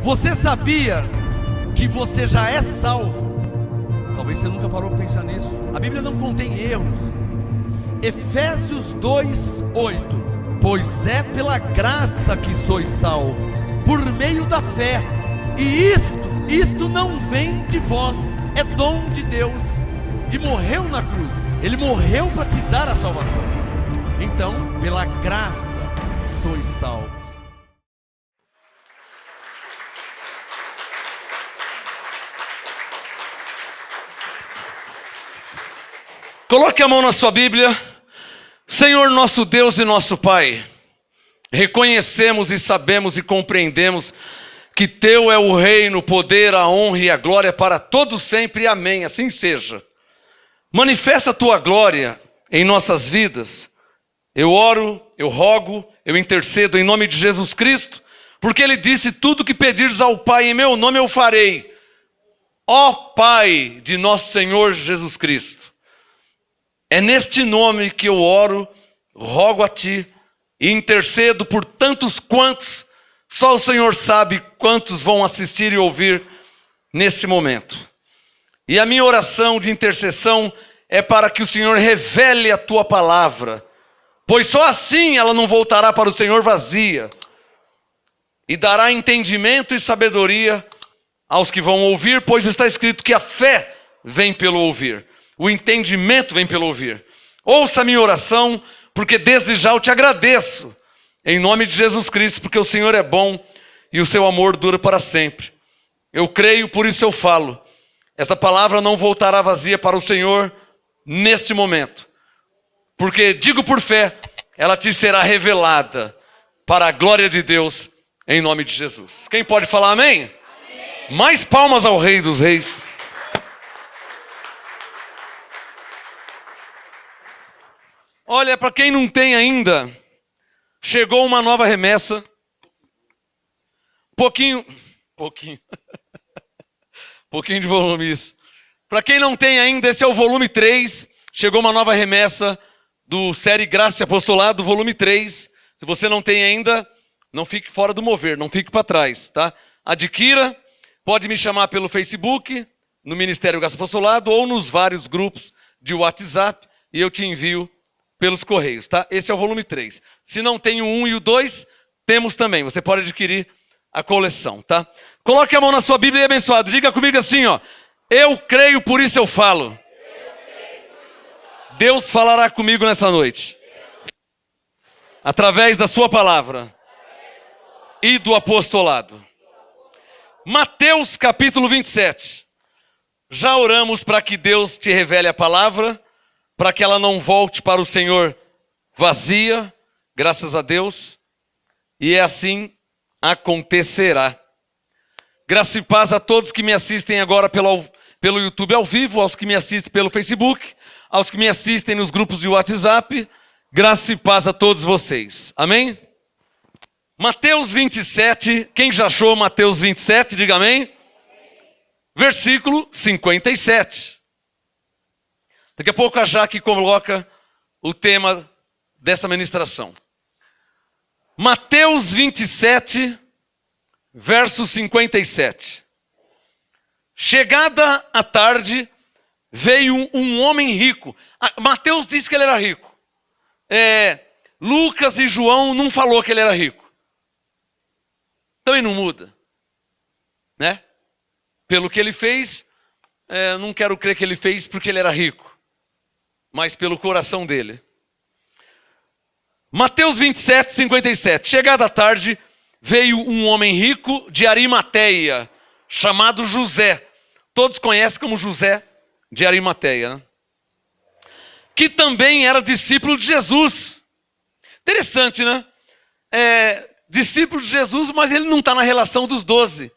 Você sabia que você já é salvo? Talvez você nunca parou para pensar nisso. A Bíblia não contém erros. Efésios 2:8. Pois é pela graça que sois salvos, por meio da fé. E isto não vem de vós, é dom de Deus. E morreu na cruz. Ele morreu para te dar a salvação. Então, pela graça sois salvos. Coloque a mão na sua Bíblia. Senhor nosso Deus e nosso Pai, reconhecemos e sabemos e compreendemos que Teu é o reino, o poder, a honra e a glória para todos sempre. Amém. Assim seja. Manifesta a Tua glória em nossas vidas. Eu oro, eu rogo, eu intercedo em nome de Jesus Cristo, porque Ele disse: tudo que pedires ao Pai em meu nome eu farei. Ó Pai de nosso Senhor Jesus Cristo, é neste nome que eu oro, rogo a Ti e intercedo por tantos quantos, só o Senhor sabe quantos vão assistir e ouvir nesse momento. E a minha oração de intercessão é para que o Senhor revele a Tua palavra, pois só assim ela não voltará para o Senhor vazia, e dará entendimento e sabedoria aos que vão ouvir, pois está escrito que a fé vem pelo ouvir. O entendimento vem pelo ouvir. Ouça a minha oração, porque desde já eu te agradeço, em nome de Jesus Cristo, porque o Senhor é bom e o seu amor dura para sempre. Eu creio, por isso eu falo. Essa palavra não voltará vazia para o Senhor neste momento, porque digo por fé, ela te será revelada para a glória de Deus, em nome de Jesus. Quem pode falar amém? Amém. Mais palmas ao Rei dos Reis. Olha, para quem não tem ainda, chegou uma nova remessa. Pouquinho de volume isso. Para quem não tem ainda, esse é o volume 3. Chegou uma nova remessa do série Graça e Apostolado, volume 3. Se você não tem ainda, não fique fora do mover, não fique para trás, tá? Adquira, pode me chamar pelo Facebook, no Ministério Graça e Apostolado, ou nos vários grupos de WhatsApp, e eu te envio pelos correios, tá? Esse é o volume 3. Se não tem o 1 e o 2, temos também. Você pode adquirir a coleção, tá? Coloque a mão na sua Bíblia e abençoado. Diga comigo assim, ó. Eu creio, por isso eu falo. Deus falará comigo nessa noite. Através da sua palavra e do apostolado. Mateus capítulo 27. Já oramos para que Deus te revele a palavra, para que ela não volte para o Senhor vazia, graças a Deus, e assim acontecerá. Graça e paz a todos que me assistem agora pelo YouTube ao vivo, aos que me assistem pelo Facebook, aos que me assistem nos grupos de WhatsApp, graça e paz a todos vocês. Amém? Mateus 27, quem já achou Mateus 27, diga amém. Versículo 57. Daqui a pouco a Jaque coloca o tema dessa ministração. Mateus 27, verso 57. Chegada a tarde, veio um homem rico. Mateus disse que ele era rico. Lucas e João não falou que ele era rico. Também não muda, né? Pelo que ele fez, não quero crer que ele fez porque ele era rico, mas pelo coração dele. Mateus 27, 57. Chegada a tarde, veio um homem rico de Arimateia, chamado José. Todos conhecem como José de Arimateia, né? Que também era discípulo de Jesus. Interessante, né? Discípulo de Jesus, mas ele não está na relação dos 12.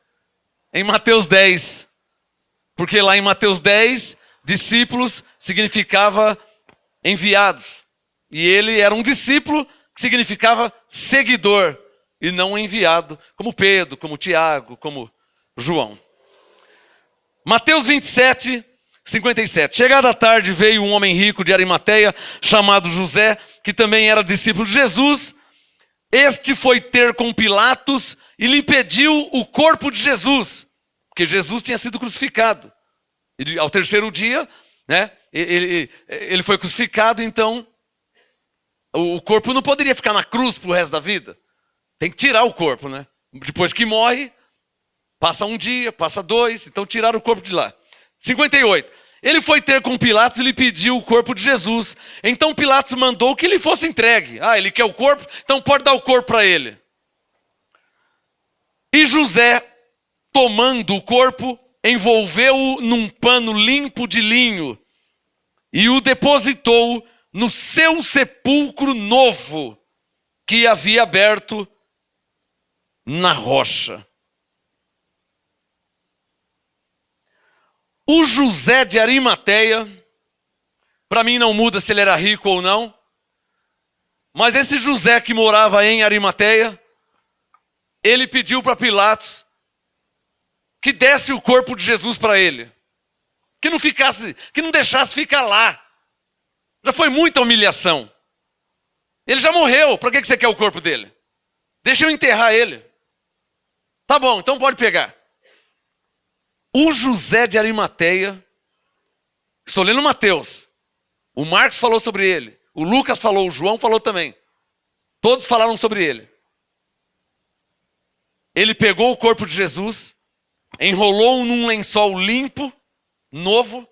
Em Mateus 10. Porque lá em Mateus 10, discípulos significava enviados. E ele era um discípulo que significava seguidor e não enviado, como Pedro, como Tiago, como João. Mateus 27, 57. Chegada a tarde, veio um homem rico de Arimateia, chamado José, que também era discípulo de Jesus. Este foi ter com Pilatos e lhe pediu o corpo de Jesus, porque Jesus tinha sido crucificado. E ao terceiro dia, né, ele foi crucificado, então o corpo não poderia ficar na cruz pro resto da vida. Tem que tirar o corpo, né? Depois que morre, passa um dia, passa 2, então tiraram o corpo de lá. 58. Ele foi ter com Pilatos e lhe pediu o corpo de Jesus. Então Pilatos mandou que ele fosse entregue. Ele quer o corpo? Então pode dar o corpo para ele. E José, tomando o corpo, envolveu-o num pano limpo de linho e o depositou no seu sepulcro novo, que havia aberto na rocha. O José de Arimateia, para mim não muda se ele era rico ou não, mas esse José que morava em Arimateia, ele pediu para Pilatos que desse o corpo de Jesus para ele, que não deixasse ficar lá. Já foi muita humilhação. Ele já morreu, para que você quer o corpo dele? Deixa eu enterrar ele. Tá bom, então pode pegar. O José de Arimateia, estou lendo Mateus, o Marcos falou sobre ele, o Lucas falou, o João falou também. Todos falaram sobre ele. Ele pegou o corpo de Jesus, enrolou num lençol limpo, novo.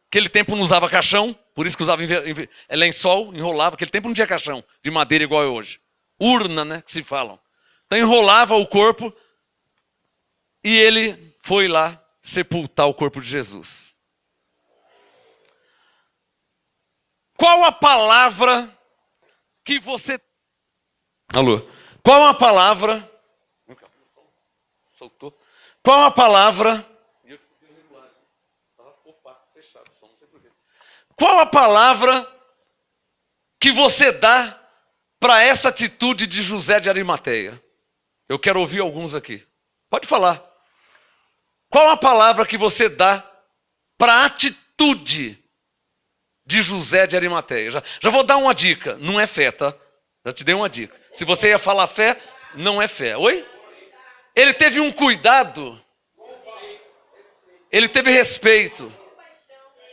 Aquele tempo não usava caixão, por isso que usava lençol, enrolava. Aquele tempo não tinha caixão de madeira igual é hoje. Urna, né, que se falam. Então enrolava o corpo e ele foi lá sepultar o corpo de Jesus. Qual a palavra que você... Alô? Qual a palavra... Soltou. Qual a palavra... Qual a palavra que você dá para essa atitude de José de Arimateia? Eu quero ouvir alguns aqui. Pode falar. Qual a palavra que você dá para a atitude de José de Arimateia? Já vou dar uma dica. Não é fé, tá? Já te dei uma dica. Se você ia falar fé, não é fé. Oi? Ele teve um cuidado. Ele teve respeito.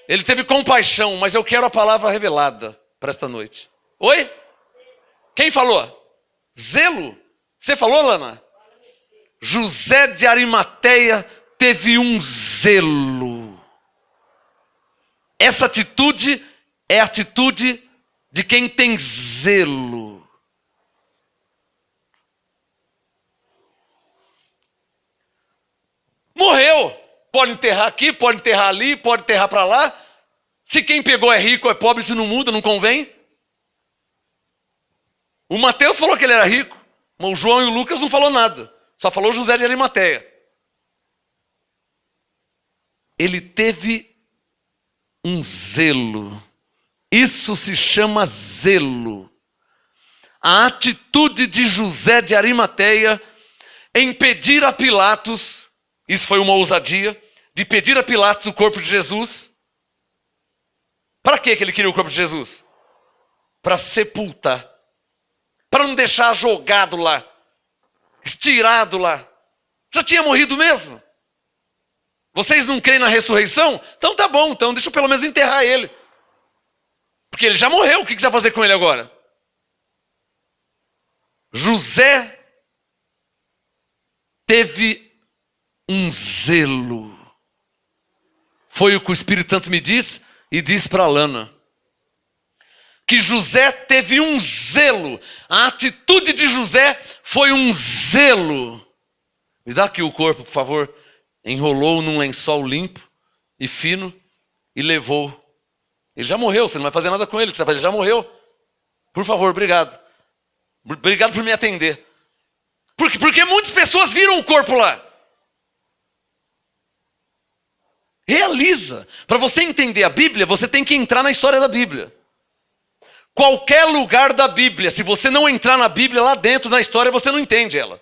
Ele teve compaixão. Mas eu quero a palavra revelada para esta noite. Oi? Quem falou? Zelo. Você falou, Lana? José de Arimateia teve um zelo. Essa atitude é a atitude de quem tem zelo. Morreu. Pode enterrar aqui, pode enterrar ali, pode enterrar para lá. Se quem pegou é rico, é pobre, se não muda, não convém. O Mateus falou que ele era rico, mas o João e o Lucas não falou nada. Só falou José de Arimateia. Ele teve um zelo. Isso se chama zelo. A atitude de José de Arimateia em pedir a Pilatos, isso foi uma ousadia, de pedir a Pilatos o corpo de Jesus. Para que ele queria o corpo de Jesus? Para sepultar. Para não deixar jogado lá, estirado lá. Já tinha morrido mesmo. Vocês não creem na ressurreição? Então tá bom, então deixa eu pelo menos enterrar ele. Porque ele já morreu, o que você vai fazer com ele agora? José teve um zelo. Foi o que o Espírito Santo me disse e disse para a Lana. Que José teve um zelo. A atitude de José foi um zelo. Me dá aqui o corpo, por favor. Enrolou num lençol limpo e fino e levou. Ele já morreu, você não vai fazer nada com ele. O que você vai fazer? Ele já morreu. Por favor, obrigado. Obrigado por me atender. Porque muitas pessoas viram o corpo lá. Realiza. Para você entender a Bíblia, você tem que entrar na história da Bíblia. Qualquer lugar da Bíblia, se você não entrar na Bíblia lá dentro, na história, você não entende ela.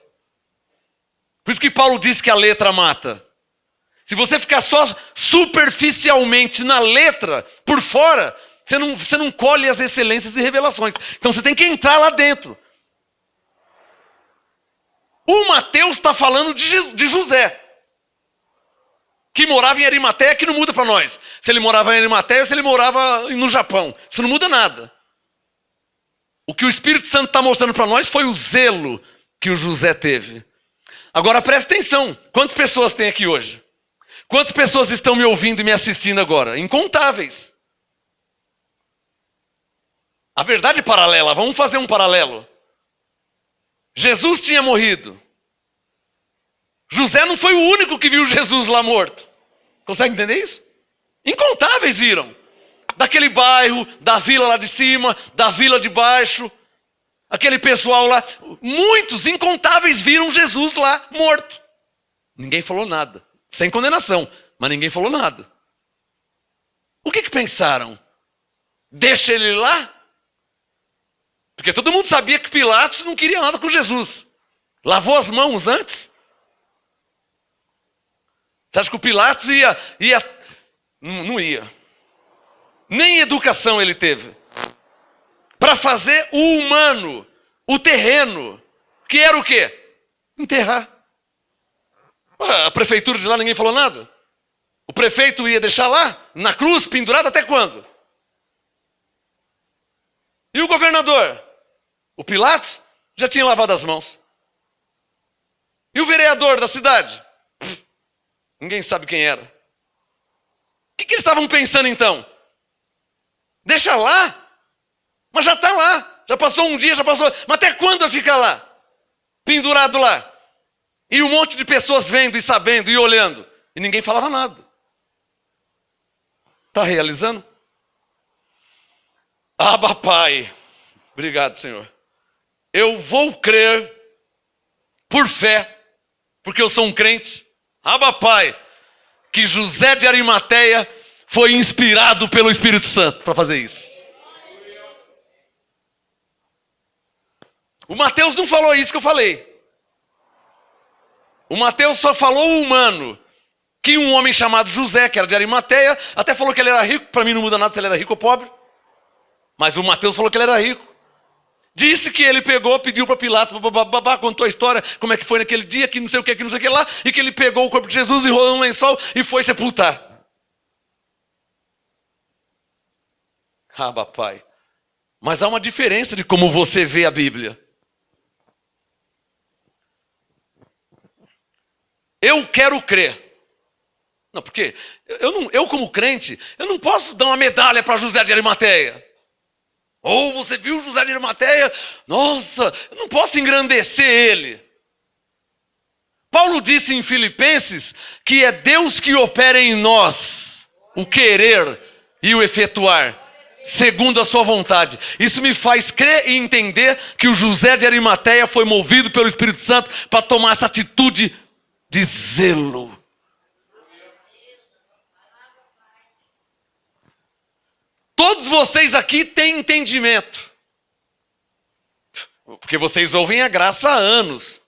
Por isso que Paulo diz que a letra mata. Se você ficar só superficialmente na letra, por fora, você não colhe as excelências e revelações. Então você tem que entrar lá dentro. Mateus está falando de José, que morava em Arimateia, que não muda para nós. Se ele morava em Arimateia ou se ele morava no Japão. Isso não muda nada. O que o Espírito Santo está mostrando para nós foi o zelo que o José teve. Agora presta atenção. Quantas pessoas tem aqui hoje? Quantas pessoas estão me ouvindo e me assistindo agora? Incontáveis. A verdade paralela, vamos fazer um paralelo. Jesus tinha morrido. José não foi o único que viu Jesus lá morto. Consegue entender isso? Incontáveis viram. Daquele bairro, da vila lá de cima, da vila de baixo. Aquele pessoal lá. Muitos, incontáveis, viram Jesus lá morto. Ninguém falou nada. Sem condenação, mas ninguém falou nada. O que pensaram? Deixa ele lá? Porque todo mundo sabia que Pilatos não queria nada com Jesus. Lavou as mãos antes. Você acha que o Pilatos ia? Não ia. Nem educação ele teve. Para fazer o humano, o terreno, que era o quê? Enterrar. A prefeitura de lá ninguém falou nada? O prefeito ia deixar lá, na cruz, pendurado até quando? E o governador? O Pilatos já tinha lavado as mãos. E o vereador da cidade? Ninguém sabe quem era. O que eles estavam pensando então? Deixa lá? Mas já está lá. Já passou um dia, já passou. Mas até quando vai ficar lá? Pendurado lá. E um monte de pessoas vendo e sabendo e olhando. E ninguém falava nada. Está realizando? Abba, Pai. Obrigado, Senhor. Eu vou crer por fé, porque eu sou um crente. Abba, Pai, que José de Arimateia foi inspirado pelo Espírito Santo para fazer isso. O Mateus não falou isso que eu falei. O Mateus só falou o humano. Que um homem chamado José, que era de Arimateia, até falou que ele era rico. Para mim não muda nada se ele era rico ou pobre. Mas o Mateus falou que ele era rico. Disse que ele pegou, pediu para Pilatos, contou a história, como é que foi naquele dia, que não sei o que lá, e que ele pegou o corpo de Jesus, enrolou um lençol e foi sepultar. Abba, Pai. Mas há uma diferença de como você vê a Bíblia. Eu quero crer. Não, porque eu como crente, eu não posso dar uma medalha para José de Arimateia. Ou você viu José de Arimateia? Nossa, eu não posso engrandecer ele. Paulo disse em Filipenses que é Deus que opera em nós o querer e o efetuar, segundo a sua vontade. Isso me faz crer e entender que o José de Arimateia foi movido pelo Espírito Santo para tomar essa atitude de zelo. Todos vocês aqui têm entendimento. Porque vocês ouvem a graça há anos.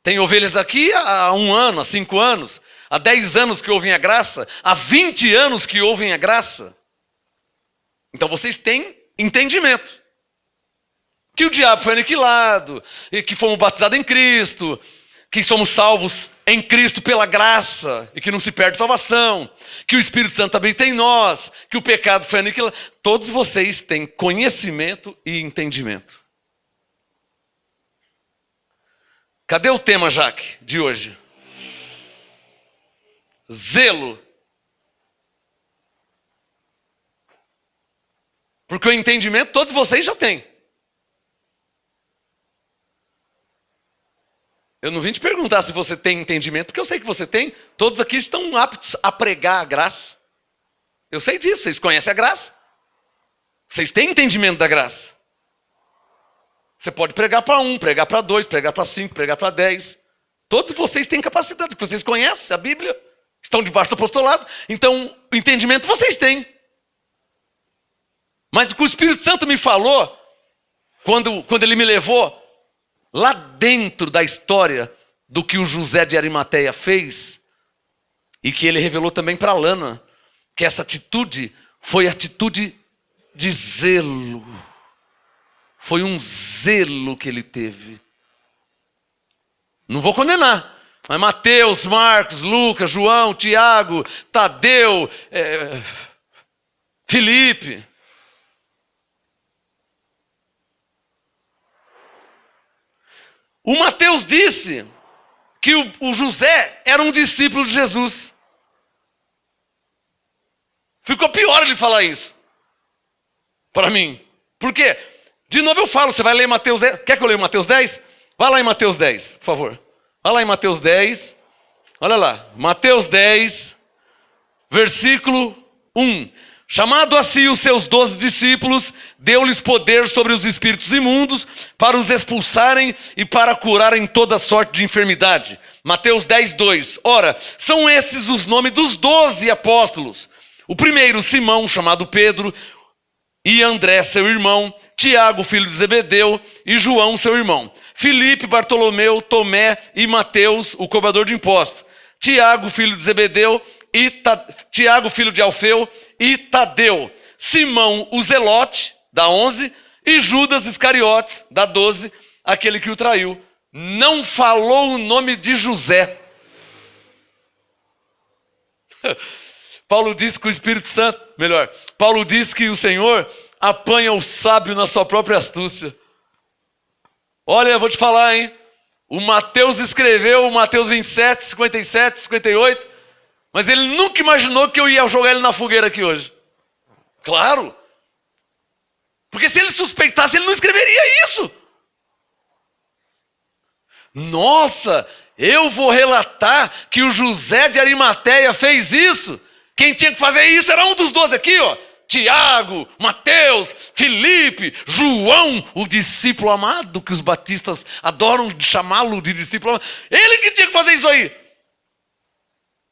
Tem ovelhas aqui há 1 ano, há 5 anos, há 10 anos que ouvem a graça, há 20 anos que ouvem a graça. Então vocês têm entendimento. Que o diabo foi aniquilado, e que fomos batizados em Cristo, que somos salvos em Cristo pela graça, e que não se perde salvação, que o Espírito Santo habita em nós, que o pecado foi aniquilado. Todos vocês têm conhecimento e entendimento. Cadê o tema, Jaque, de hoje? Zelo. Porque o entendimento todos vocês já têm. Eu não vim te perguntar se você tem entendimento, porque eu sei que você tem. Todos aqui estão aptos a pregar a graça. Eu sei disso, vocês conhecem a graça. Vocês têm entendimento da graça. Você pode pregar para 1, pregar para 2, pregar para 5, pregar para 10. Todos vocês têm capacidade, porque vocês conhecem a Bíblia, estão debaixo do apostolado, então o entendimento vocês têm. Mas o que o Espírito Santo me falou, quando ele me levou lá dentro da história do que o José de Arimateia fez, e que ele revelou também para Lana, que essa atitude foi atitude de zelo. Foi um zelo que ele teve. Não vou condenar. Mas Mateus, Marcos, Lucas, João, Tiago, Tadeu, Filipe. O Mateus disse que o José era um discípulo de Jesus. Ficou pior ele falar isso para mim. Por quê? De novo eu falo, você vai ler Mateus 10? Quer que eu leia Mateus 10? Vai lá em Mateus 10, por favor. Vai lá em Mateus 10. Olha lá. Mateus 10, versículo 1. Chamado a si os seus 12 discípulos, deu-lhes poder sobre os espíritos imundos, para os expulsarem e para curarem toda sorte de enfermidade. Mateus 10, 2. Ora, são esses os nomes dos 12 apóstolos. O primeiro, Simão, chamado Pedro, e André, seu irmão, Tiago, filho de Zebedeu, e João, seu irmão. Filipe, Bartolomeu, Tomé e Mateus, o cobrador de impostos. Tiago, filho de Zebedeu, Tiago, filho de Alfeu, e Tadeu. Simão, o Zelote, da 11, e Judas Iscariotes, da 12, aquele que o traiu. Não falou o nome de José. Paulo diz que o Espírito Santo, Paulo diz que o Senhor apanha o sábio na sua própria astúcia. Olha, eu vou te falar, hein? O Mateus escreveu o Mateus 27, 57, 58, mas ele nunca imaginou que eu ia jogar ele na fogueira aqui hoje. Claro! Porque se ele suspeitasse, ele não escreveria isso. Nossa, eu vou relatar que o José de Arimateia fez isso. Quem tinha que fazer isso era um dos 12 aqui, ó. Tiago, Mateus, Filipe, João, o discípulo amado, que os batistas adoram chamá-lo de discípulo amado. Ele que tinha que fazer isso aí.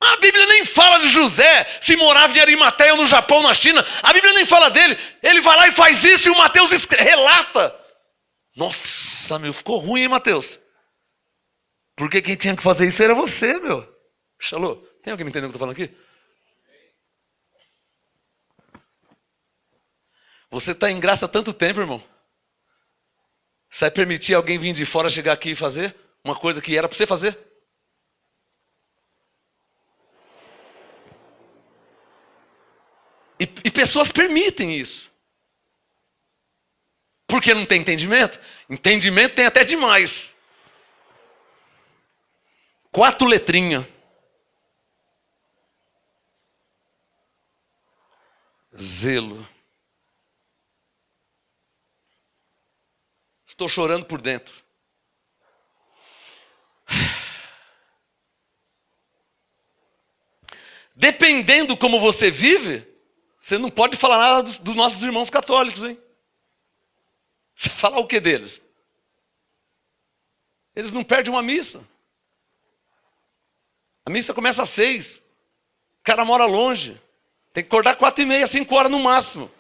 A Bíblia nem fala de José, se morava em Arimateia ou no Japão, na China. A Bíblia nem fala dele. Ele vai lá e faz isso e o Mateus relata. Nossa, meu, ficou ruim, hein, Mateus? Porque quem tinha que fazer isso era você, meu. Alô, tem alguém me entendendo o que eu estou falando aqui? Você está em graça há tanto tempo, irmão. Você vai permitir alguém vir de fora chegar aqui e fazer uma coisa que era para você fazer? E pessoas permitem isso. Porque não tem entendimento? Entendimento tem até demais. 4 letrinhas. Zelo. Estou chorando por dentro. Dependendo como você vive, você não pode falar nada dos nossos irmãos católicos, hein? Você vai falar o que deles? Eles não perdem uma missa. A missa começa às 6. O cara mora longe. Tem que acordar 4h30, 5 horas no máximo.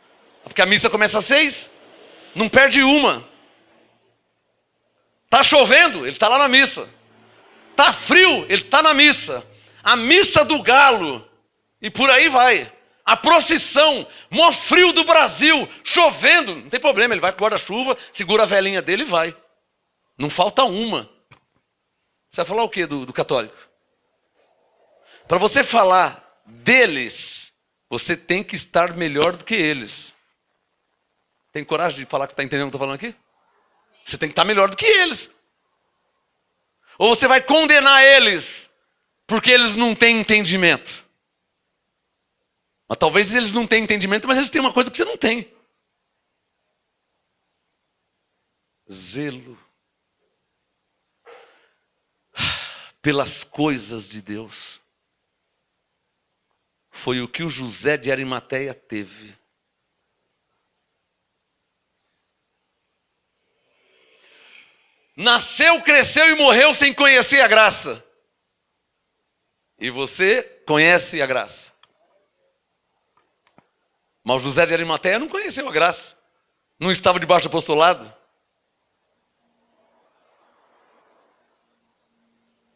Porque a missa começa às 6. Não perde uma. Tá chovendo, ele está lá na missa. Tá frio, ele está na missa. A missa do galo. E por aí vai. A procissão, mó frio do Brasil, chovendo, não tem problema, ele vai com guarda-chuva, segura a velhinha dele e vai. Não falta uma. Você vai falar o que do católico? Para você falar deles, você tem que estar melhor do que eles. Tem coragem de falar que está entendendo o que eu estou falando aqui? Você tem que estar melhor do que eles. Ou você vai condenar eles, porque eles não têm entendimento. Mas talvez eles não tenham entendimento, mas eles têm uma coisa que você não tem. Zelo. Pelas coisas de Deus. Foi o que o José de Arimateia teve. Nasceu, cresceu e morreu sem conhecer a graça. E você conhece a graça. Mas o José de Arimateia não conheceu a graça. Não estava debaixo do apostolado.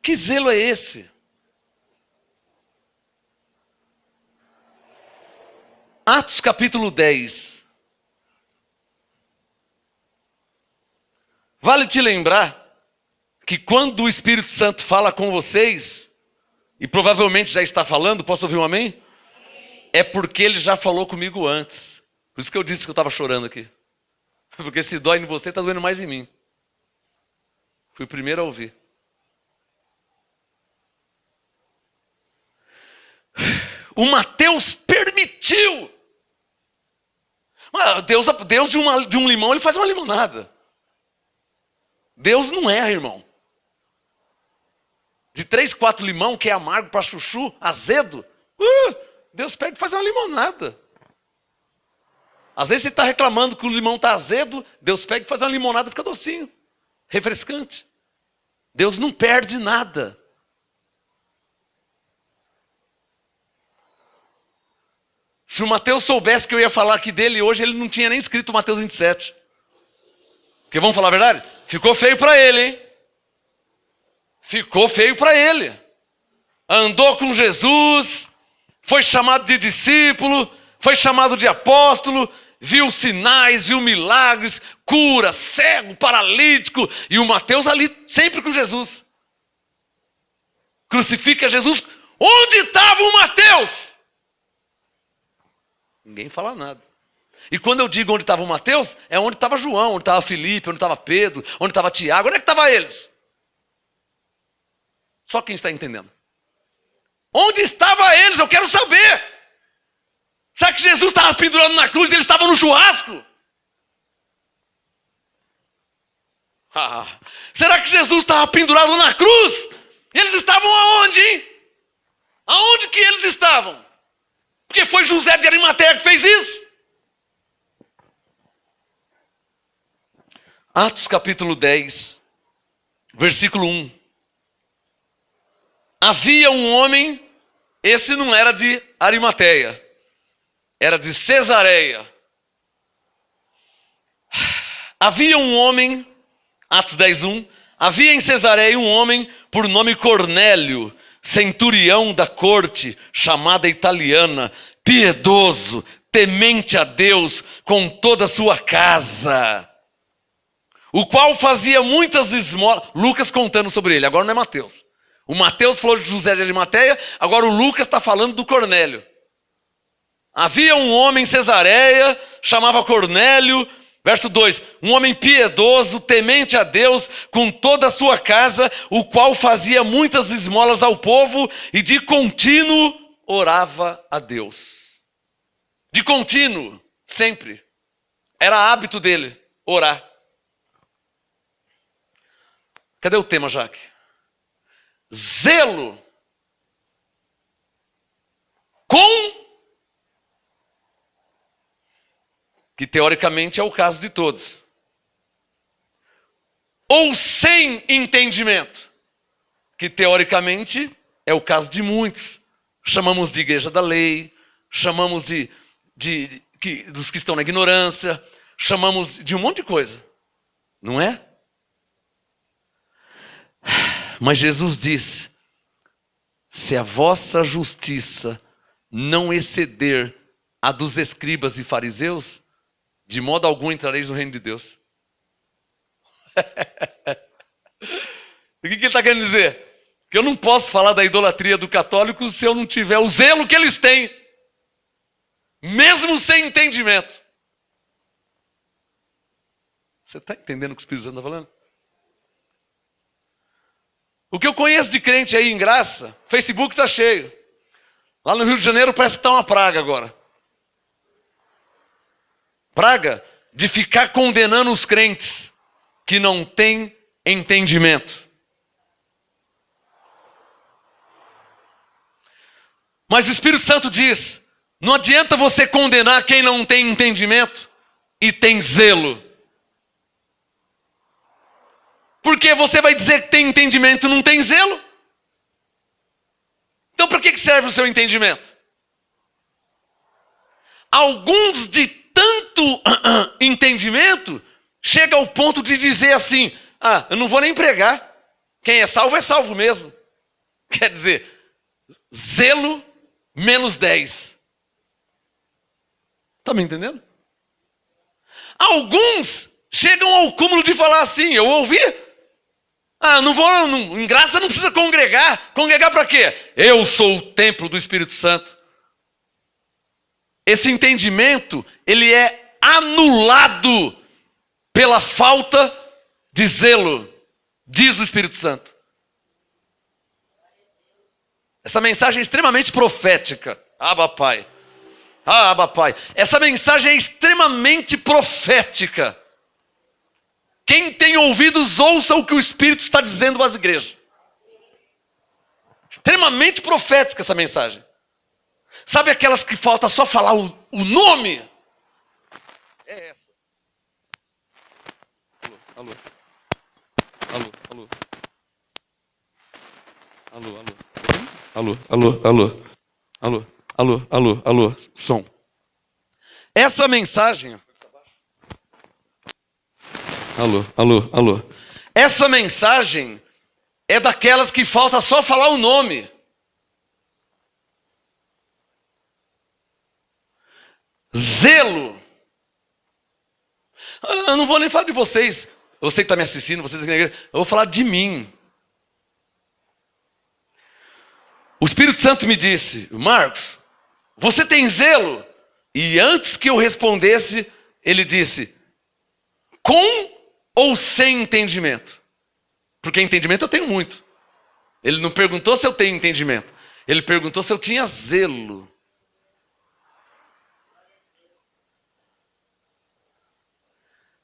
Que zelo é esse? Atos capítulo 10. Vale te lembrar que quando o Espírito Santo fala com vocês, e provavelmente já está falando, posso ouvir um amém? É porque ele já falou comigo antes. Por isso que eu disse que eu estava chorando aqui. Porque se dói em você, está doendo mais em mim. Fui o primeiro a ouvir. O Mateus permitiu. Deus de um limão, ele faz uma limonada. Deus não erra, irmão. De 3, 4 limão, que é amargo para chuchu, azedo. Deus pega e faz uma limonada. Às vezes você está reclamando que o limão está azedo, Deus pega e faz uma limonada e fica docinho, refrescante. Deus não perde nada. Se o Mateus soubesse que eu ia falar aqui dele hoje, ele não tinha nem escrito Mateus 27. Porque vamos falar a verdade? Ficou feio para ele, hein? Ficou feio para ele. Andou com Jesus, foi chamado de discípulo, foi chamado de apóstolo, viu sinais, viu milagres, cura, cego, paralítico, e o Mateus ali sempre com Jesus. Crucifica Jesus. Onde estava o Mateus? Ninguém fala nada. E quando eu digo onde estava o Mateus, é onde estava João, onde estava Filipe, onde estava Pedro, onde estava Tiago, onde é que estavam eles? Só quem está entendendo. Onde estavam eles? Eu quero saber. Será que Jesus estava pendurado na cruz e eles estavam no churrasco? Será que Jesus estava pendurado na cruz? E eles estavam aonde, hein? Aonde que eles estavam? Porque foi José de Arimateia que fez isso. Atos capítulo 10, versículo 1. Havia um homem, esse não era de Arimateia, era de Cesareia. Havia um homem, Atos 10, 1. Havia em Cesareia um homem por nome Cornélio, centurião da corte, chamada italiana, piedoso, temente a Deus com toda a sua casa, o qual fazia muitas esmolas. Lucas contando sobre ele, agora não é Mateus. O Mateus falou de José de Arimateia, agora o Lucas está falando do Cornélio. Havia um homem em Cesareia, chamava Cornélio, verso 2, um homem piedoso, temente a Deus, com toda a sua casa, o qual fazia muitas esmolas ao povo e de contínuo orava a Deus. De contínuo, sempre. Era hábito dele, orar. Cadê o tema, Jaque? Zelo com, que teoricamente é o caso de todos, ou sem entendimento, que teoricamente é o caso de muitos. Chamamos de igreja da lei, chamamos dos que estão na ignorância, chamamos de um monte de coisa, não é? Mas Jesus disse: se a vossa justiça não exceder a dos escribas e fariseus, de modo algum entrareis no reino de Deus. O que ele está querendo dizer? Que eu não posso falar da idolatria do católico se eu não tiver o zelo que eles têm, mesmo sem entendimento. Você está entendendo o que o Espírito Santo está falando? O que eu conheço de crente aí em Graça, Facebook está cheio. Lá no Rio de Janeiro parece que está uma praga agora. Praga de ficar condenando os crentes que não têm entendimento. Mas o Espírito Santo diz: não adianta você condenar quem não tem entendimento e tem zelo. Porque você vai dizer que tem entendimento e não tem zelo? Então para que serve o seu entendimento? Alguns de tanto entendimento chega ao ponto de dizer assim: eu não vou nem pregar. Quem é salvo mesmo. Quer dizer, zelo menos 10. Está me entendendo? Alguns chegam ao cúmulo de falar assim: eu ouvi. Ah, em graça não precisa congregar. Congregar para quê? Eu sou o templo do Espírito Santo. Esse entendimento, ele é anulado pela falta de zelo, diz o Espírito Santo. Essa mensagem é extremamente profética. Abba Pai. Abba Pai. Essa mensagem é extremamente profética. Quem tem ouvidos, ouça o que o Espírito está dizendo às igrejas. Extremamente profética essa mensagem. Sabe aquelas que falta só falar o nome? É essa. Alô. Alô, alô. Alô, alô. Alô, alô, alô. Alô, alô, alô, alô. Som. Essa mensagem. Alô, alô, alô. Essa mensagem é daquelas que falta só falar o nome. Zelo. Eu não vou nem falar de vocês. Você que está me assistindo, vocês aqui na igreja. Eu vou falar de mim. O Espírito Santo me disse: Marcos, você tem zelo? E antes que eu respondesse, ele disse: com ou sem entendimento? Porque entendimento eu tenho muito. Ele não perguntou se eu tenho entendimento. Ele perguntou se eu tinha zelo.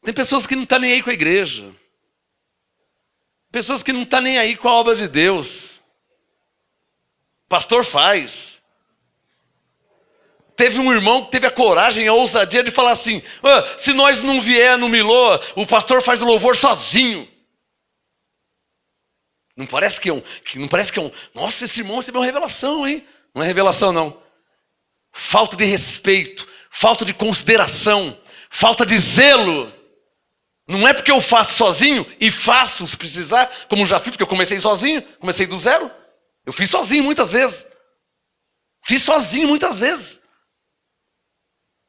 Tem pessoas que não estão nem aí com a igreja. Pessoas que não estão nem aí com a obra de Deus. Pastor faz. Teve um irmão que teve a coragem, a ousadia de falar assim: se nós não vier no Milô, o pastor faz o louvor sozinho. Não parece que é um... Nossa, esse irmão recebeu uma revelação, hein? Não é revelação, não. Falta de respeito, falta de consideração, falta de zelo. Não é porque eu faço sozinho, e faço se precisar, como já fiz, porque eu comecei sozinho, comecei do zero. Eu fiz sozinho muitas vezes.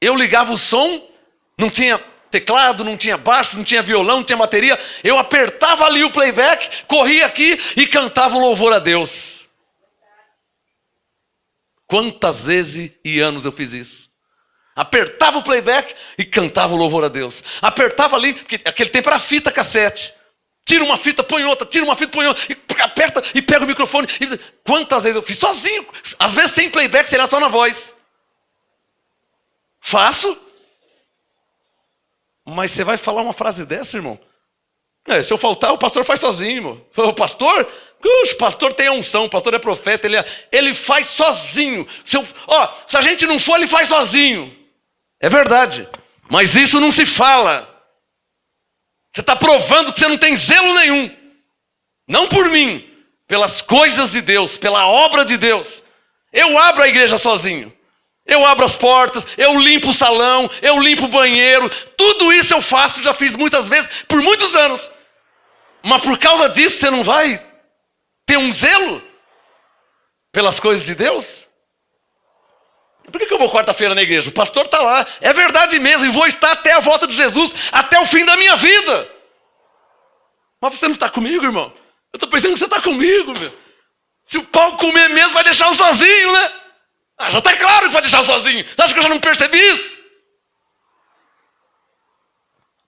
Eu ligava o som, não tinha teclado, não tinha baixo, não tinha violão, não tinha bateria. Eu apertava ali o playback, corria aqui e cantava o louvor a Deus. Quantas vezes e anos eu fiz isso? Apertava o playback e cantava o louvor a Deus. Apertava ali, porque aquele tempo era fita cassete. Tira uma fita, põe outra, tira uma fita, põe outra, e aperta e pega o microfone. Quantas vezes eu fiz sozinho, às vezes sem playback, seria só na voz. Faço. Mas você vai falar uma frase dessa, irmão? Se eu faltar, o pastor faz sozinho, irmão. O pastor? O pastor tem a unção, o pastor é profeta, ele faz sozinho. Se a gente não for, ele faz sozinho. É verdade. Mas isso não se fala. Você está provando que você não tem zelo nenhum. Não por mim, pelas coisas de Deus, pela obra de Deus. Eu abro a igreja sozinho. Eu abro as portas, eu limpo o salão, eu limpo o banheiro. Tudo isso eu faço, já fiz muitas vezes, por muitos anos. Mas por causa disso você não vai ter um zelo pelas coisas de Deus? Por que eu vou quarta-feira na igreja? O pastor está lá. É verdade mesmo, e vou estar até a volta de Jesus, até o fim da minha vida. Mas você não está comigo, irmão? Eu estou pensando que você está comigo, meu. Se o pau comer mesmo, vai deixar eu sozinho, né? Já está claro que vai deixar eu sozinho. Você acha que eu já não percebi isso?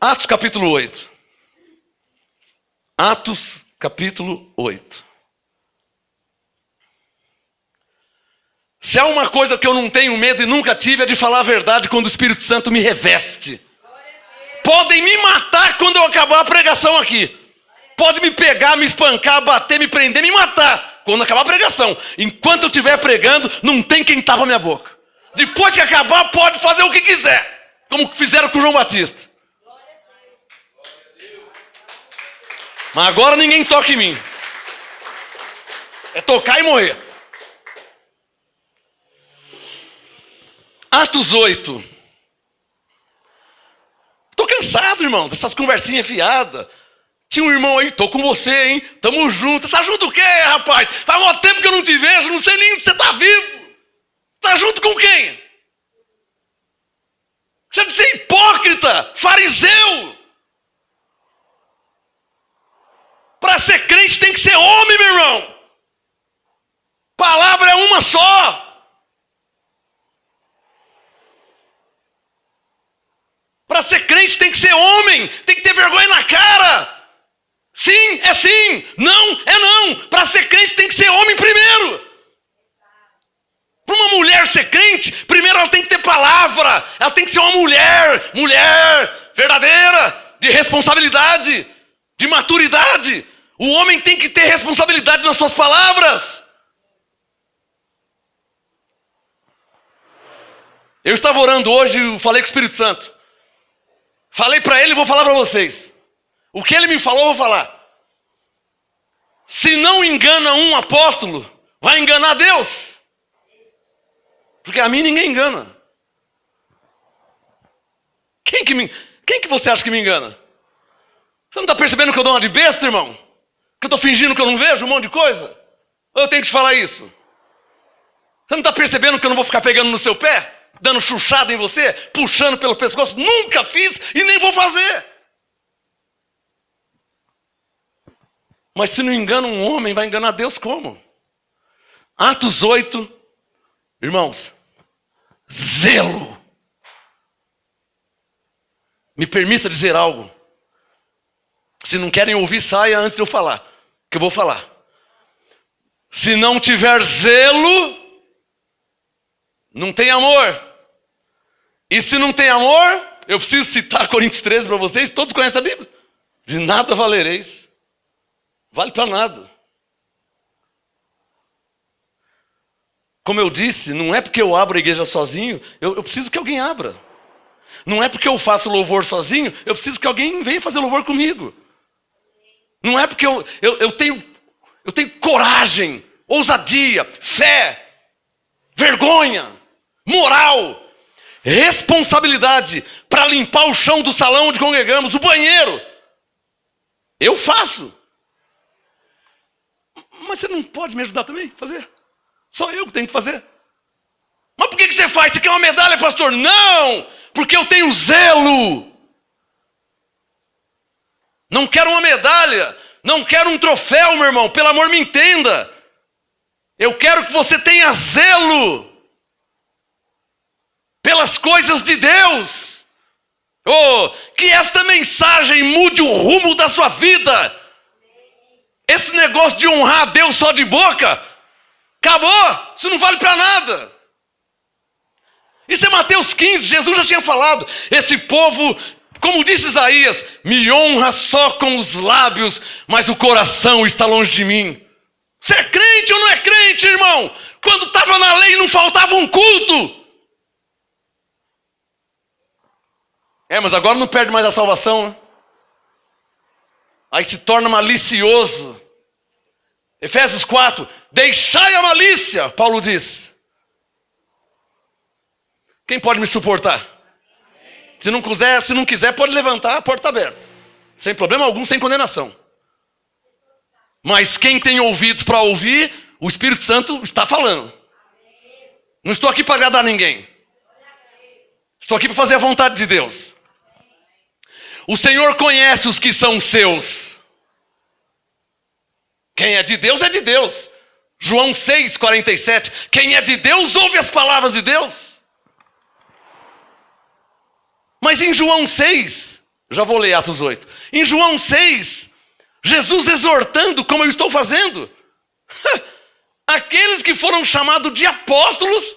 Atos capítulo 8. Atos capítulo 8. Se há uma coisa que eu não tenho medo e nunca tive, é de falar a verdade quando o Espírito Santo me reveste. Podem me matar quando eu acabar a pregação aqui. Pode me pegar, me espancar, bater, me prender, me matar quando acabar a pregação. Enquanto eu estiver pregando, não tem quem tapa a minha boca. Depois que acabar, pode fazer o que quiser. Como fizeram com João Batista. Mas agora ninguém toca em mim. É tocar e morrer. Atos 8. Tô cansado, irmão, dessas conversinhas fiadas. Tinha um irmão aí, tô com você, hein? Tamo junto. Tá junto o quê, rapaz? Faz muito tempo que eu não te vejo, não sei nem onde você tá vivo. Tá junto com quem? Você disse hipócrita, fariseu. Para Para ser crente tem que ser homem, meu irmão. Palavra é uma só. Para ser crente tem que ser homem, tem que ter vergonha na cara. Sim, é sim. Não, é não. Para ser crente tem que ser homem primeiro. Para uma mulher ser crente, primeiro ela tem que ter palavra. Ela tem que ser uma mulher verdadeira, de responsabilidade, de maturidade. O homem tem que ter responsabilidade nas suas palavras. Eu estava orando hoje e falei com o Espírito Santo. Falei para ele e vou falar para vocês. O que ele me falou, eu vou falar. Se não engana um apóstolo, vai enganar Deus. Porque a mim ninguém engana. Quem que você acha que me engana? Você não está percebendo que eu dou uma de besta, irmão? Que eu estou fingindo que eu não vejo um monte de coisa? Ou eu tenho que te falar isso? Você não está percebendo que eu não vou ficar pegando no seu pé? Dando chuchada em você? Puxando pelo pescoço? Nunca fiz e nem vou fazer. Mas se não engana um homem, vai enganar Deus como? Atos 8, irmãos, zelo. Me permita dizer algo. Se não querem ouvir, saia antes de eu falar, que eu vou falar. Se não tiver zelo, não tem amor. E se não tem amor, eu preciso citar Coríntios 13 para vocês, todos conhecem a Bíblia. De nada valereis. Vale para nada. Como eu disse, não é porque eu abro a igreja sozinho, eu preciso que alguém abra. Não é porque eu faço louvor sozinho, eu preciso que alguém venha fazer louvor comigo. Não é porque eu tenho coragem, ousadia, fé, vergonha, moral, responsabilidade para limpar o chão do salão onde congregamos, o banheiro. Eu faço. Mas você não pode me ajudar também a fazer? Só eu que tenho que fazer. Mas por que você faz? Você quer uma medalha, pastor? Não! Porque eu tenho zelo. Não quero uma medalha. Não quero um troféu, meu irmão. Pelo amor, me entenda. Eu quero que você tenha zelo pelas coisas de Deus. Oh, que esta mensagem mude o rumo da sua vida. Esse negócio de honrar a Deus só de boca, acabou, isso não vale para nada. Isso é Mateus 15, Jesus já tinha falado. Esse povo, como disse Isaías, me honra só com os lábios, mas o coração está longe de mim. Você é crente ou não é crente, irmão? Quando estava na lei não faltava um culto. Mas agora não perde mais a salvação, né? Aí se torna malicioso. Efésios 4, deixai a malícia, Paulo diz. Quem pode me suportar? Se não quiser, pode levantar, a porta está aberta. Sem problema algum, sem condenação. Mas quem tem ouvidos para ouvir, o Espírito Santo está falando. Não estou aqui para agradar ninguém. Estou aqui para fazer a vontade de Deus. O Senhor conhece os que são seus. Quem é de Deus é de Deus. João 6,47. Quem é de Deus ouve as palavras de Deus. Mas em João 6, já vou ler Atos 8. Em João 6, Jesus exortando, como eu estou fazendo, aqueles que foram chamados de apóstolos,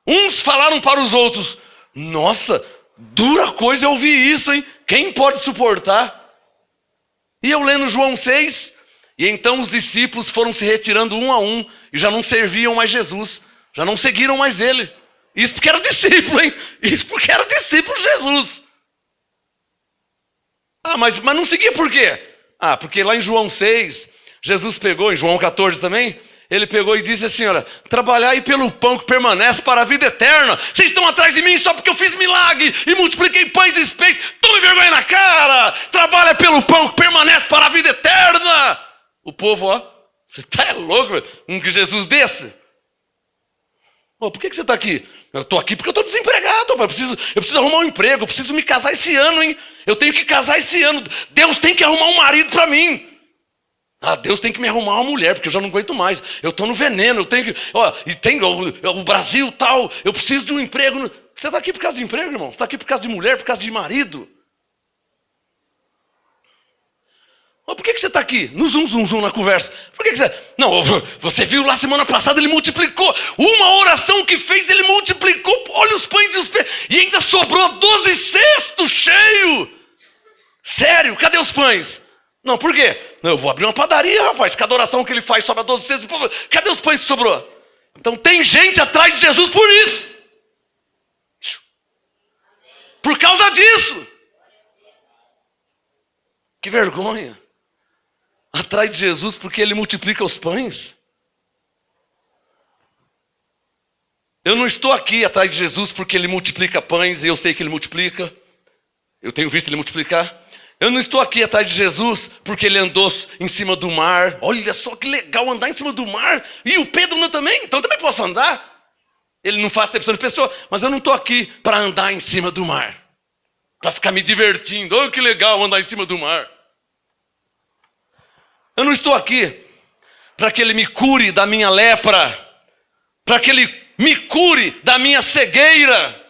uns falaram para os outros, nossa, dura coisa eu ouvir isso, hein? Quem pode suportar? E eu lendo João 6, e então os discípulos foram se retirando um a um, e já não serviam mais Jesus, já não seguiram mais ele. Isso porque era discípulo, hein? Isso porque era discípulo de Jesus. Mas não seguia por quê? Porque lá em João 6, Jesus pegou, em João 14 também, ele pegou e disse assim, olha, trabalhai pelo pão que permanece para a vida eterna. Vocês estão atrás de mim só porque eu fiz milagre e multipliquei pães e peixes. Tome vergonha na cara. Trabalha pelo pão que permanece para a vida eterna. O povo, você está louco, que Jesus desse? Por que você está aqui? Eu estou aqui porque eu estou desempregado. Eu preciso arrumar um emprego. Eu preciso me casar esse ano, hein? Eu tenho que casar esse ano. Deus tem que arrumar um marido para mim. Ah, Deus tem que me arrumar uma mulher, porque eu já não aguento mais. Eu estou no veneno, eu tenho que... Ó, e tem o Brasil tal, eu preciso de um emprego. Você está aqui por causa de emprego, irmão? Você está aqui por causa de mulher, por causa de marido? Mas por que você está aqui? No zum na conversa. Por que você... Não, você viu lá semana passada, ele multiplicou. Uma oração que fez, ele multiplicou. Olha os pães e os peixes. E ainda sobrou 12 cestos cheios. Sério, cadê os pães? Não, por quê? Não, eu vou abrir uma padaria, rapaz. Cada oração que ele faz sobra 12 cestos. Cadê os pães que sobrou? Então tem gente atrás de Jesus por isso. Por causa disso. Que vergonha. Atrás de Jesus porque ele multiplica os pães. Eu não estou aqui atrás de Jesus porque ele multiplica pães e eu sei que ele multiplica. Eu tenho visto ele multiplicar. Eu não estou aqui atrás de Jesus porque ele andou em cima do mar. Olha só que legal andar em cima do mar. E o Pedro anda também, então eu também posso andar. Ele não faz acepção de pessoa, mas eu não estou aqui para andar em cima do mar. Para ficar me divertindo. Olha que legal andar em cima do mar. Eu não estou aqui para que ele me cure da minha lepra. Para que ele me cure da minha cegueira.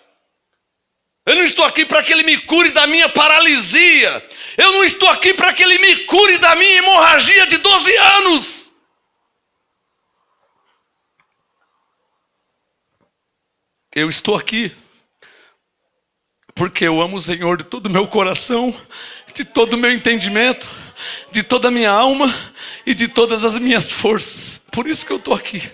Eu não estou aqui para que ele me cure da minha paralisia. Eu não estou aqui para que ele me cure da minha hemorragia de 12 anos. Eu estou aqui porque eu amo o Senhor de todo o meu coração, de todo o meu entendimento, de toda a minha alma e de todas as minhas forças. Por isso que eu estou aqui.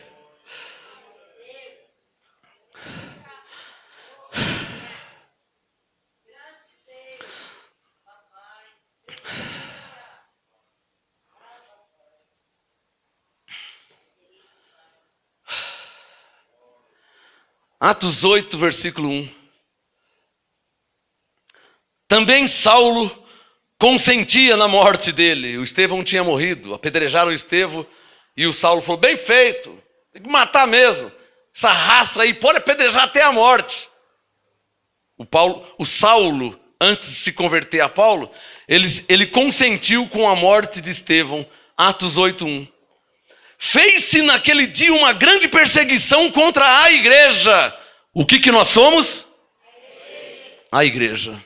Atos 8, versículo 1. Também Saulo consentia na morte dele. O Estevão tinha morrido, apedrejaram o Estevão e o Saulo falou, bem feito, tem que matar mesmo. Essa raça aí pode apedrejar até a morte. O Saulo, antes de se converter a Paulo, ele consentiu com a morte de Estevão. Atos 8, 1. Fez-se naquele dia uma grande perseguição contra a igreja. O que nós somos? A igreja.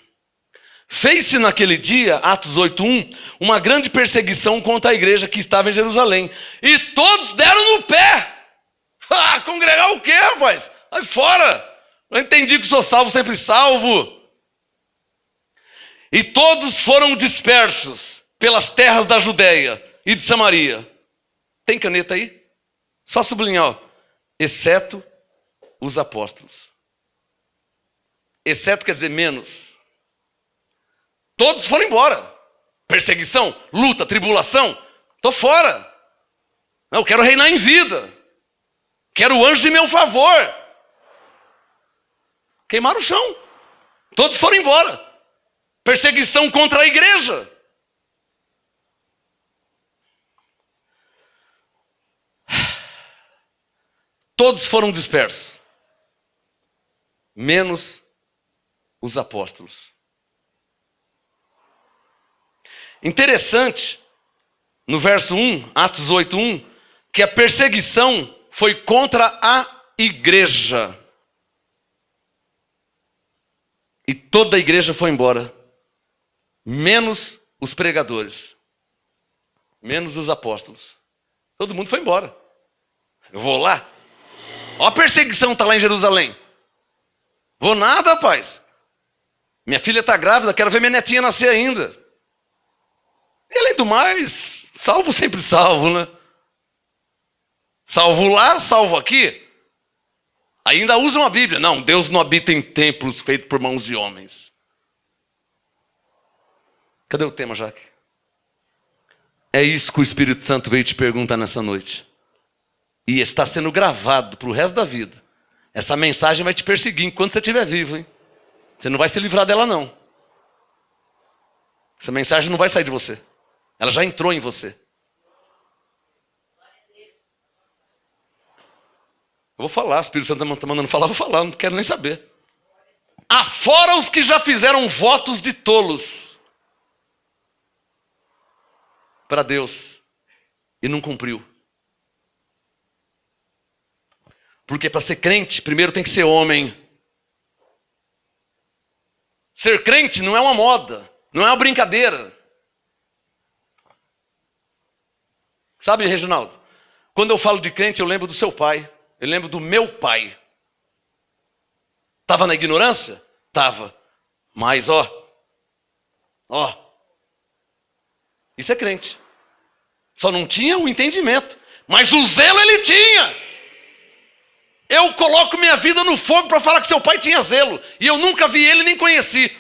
Fez-se naquele dia, Atos 8:1, uma grande perseguição contra a igreja que estava em Jerusalém. E todos deram no pé. Ah, congregar o quê, rapaz? Vai fora. Eu entendi que sou salvo, sempre salvo. E todos foram dispersos pelas terras da Judéia e de Samaria. Tem caneta aí? Só sublinhar, ó. Exceto os apóstolos. Exceto quer dizer menos. Todos foram embora. Perseguição, luta, tribulação. Estou fora. Eu quero reinar em vida. Quero anjos em meu favor. Queimaram o chão. Todos foram embora. Perseguição contra a igreja. Todos foram dispersos, menos os apóstolos. Interessante, no verso 1, Atos 8:1, que a perseguição foi contra a igreja. E toda a igreja foi embora, menos os pregadores, menos os apóstolos. Todo mundo foi embora. Eu vou lá. Olha a perseguição está lá em Jerusalém. Vou nada, rapaz. Minha filha está grávida, quero ver minha netinha nascer ainda. E além do mais, salvo sempre salvo, né? Salvo lá, salvo aqui. Ainda usam a Bíblia. Não, Deus não habita em templos feitos por mãos de homens. Cadê o tema, Jaque? É isso que o Espírito Santo veio te perguntar nessa noite. E está sendo gravado para o resto da vida. Essa mensagem vai te perseguir enquanto você estiver vivo, hein? Você não vai se livrar dela, não. Essa mensagem não vai sair de você. Ela já entrou em você. Eu vou falar, o Espírito Santo está mandando falar, eu vou falar, não quero nem saber. Afora os que já fizeram votos de tolos para Deus. e não cumpriu. Porque para ser crente, primeiro tem que ser homem. Ser crente não é uma moda, não é uma brincadeira. Sabe, Reginaldo, quando eu falo de crente, eu lembro do seu pai, eu lembro do meu pai. Estava na ignorância? Estava. Mas, ó, isso é crente. Só não tinha o entendimento, mas o zelo ele tinha. Eu coloco minha vida no fogo para falar que seu pai tinha zelo. E eu nunca vi ele nem conheci.